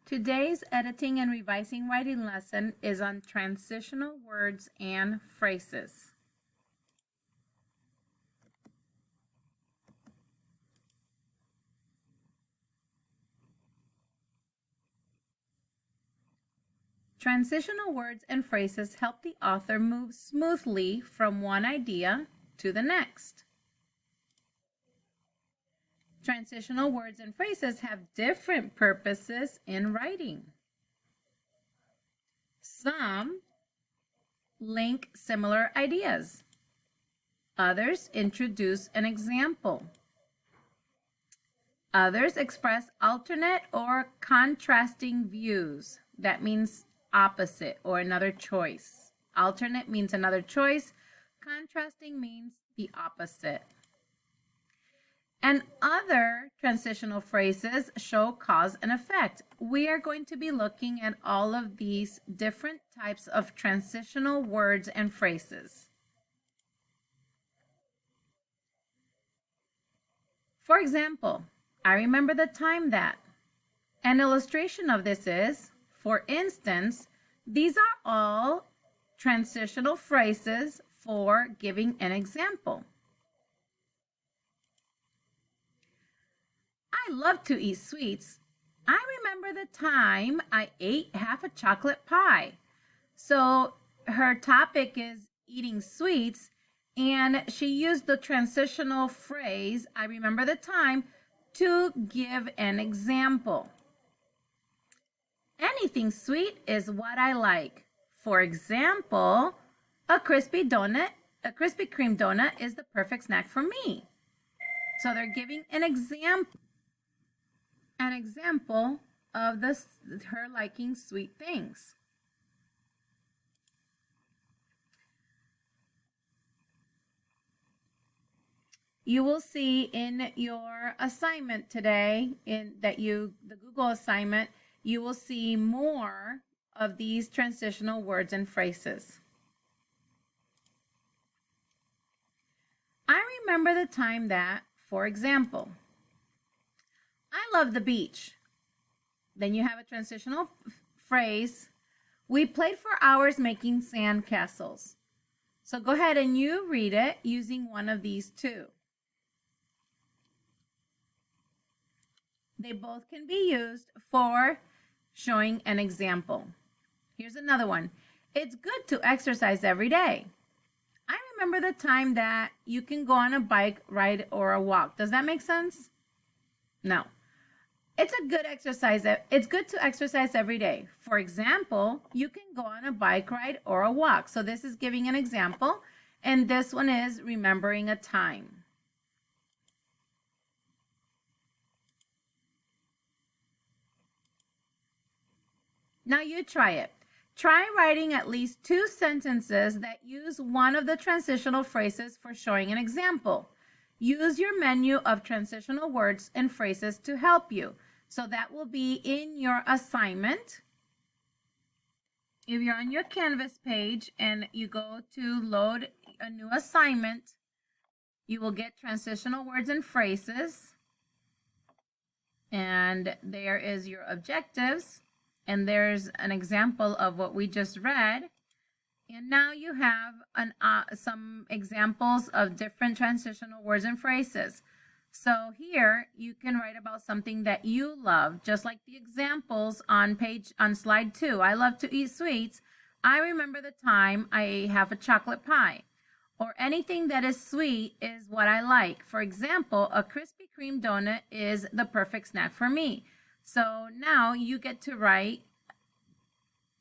Today's editing and revising writing lesson is on transitional words and phrases. Transitional words and phrases help the author move smoothly from one idea to the next. Transitional words and phrases have different purposes in writing. Some link similar ideas. Others introduce an example. Others express alternate or contrasting views. That means opposite or another choice. Alternate means another choice. Contrasting means the opposite. And other transitional phrases show cause and effect. We are going to be looking at all of these different types of transitional words and phrases. For example, I remember the time that. An illustration of this is, for instance, these are all transitional phrases for giving an example. I love to eat sweets. I remember the time I ate half a chocolate pie. So her topic is eating sweets, and she used the transitional phrase, I remember the time, to give an example. Anything sweet is what I like. For example, a Krispy Kreme donut is the perfect snack for me. So they're giving an example of her liking sweet things. You will see in your assignment today, the Google assignment, you will see more of these transitional words and phrases. I remember the time that, for example, I love the beach. Then you have a transitional phrase. We played for hours making sand castles. So go ahead and you read it using one of these two. They both can be used for showing an example. Here's another one. It's good to exercise every day. I remember the time that you can go on a bike ride or a walk. Does that make sense? No. It's good to exercise every day. For example, you can go on a bike ride or a walk. So this is giving an example, and this one is remembering a time. Now you try it. Try writing at least 2 sentences that use one of the transitional phrases for showing an example. Use your menu of transitional words and phrases to help you. So that will be in your assignment. If you're on your Canvas page and you go to load a new assignment, you will get transitional words and phrases. And there is your objectives. And there's an example of what we just read. And now you have some examples of different transitional words and phrases. So here you can write about something that you love, just like the examples on slide 2. I love to eat sweets. I remember the time I ate half a chocolate pie. Or anything that is sweet is what I like. For example, a Krispy Kreme donut is the perfect snack for me. So now you get to write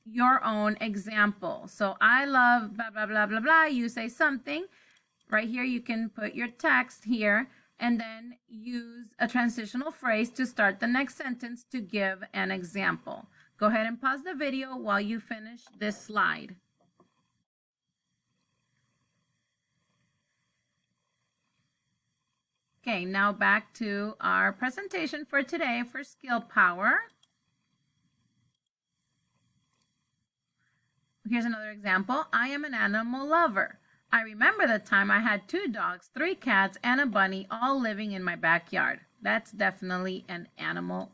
your own example. So I love blah, blah, blah, blah, blah. You say something. Right here you can put your text here and then use a transitional phrase to start the next sentence to give an example. Go ahead and pause the video while you finish this slide. Okay, now back to our presentation for today for Skill Power. Here's another example. I am an animal lover. I remember the time I had 2 dogs, 3 cats, and a bunny all living in my backyard. That's definitely an animal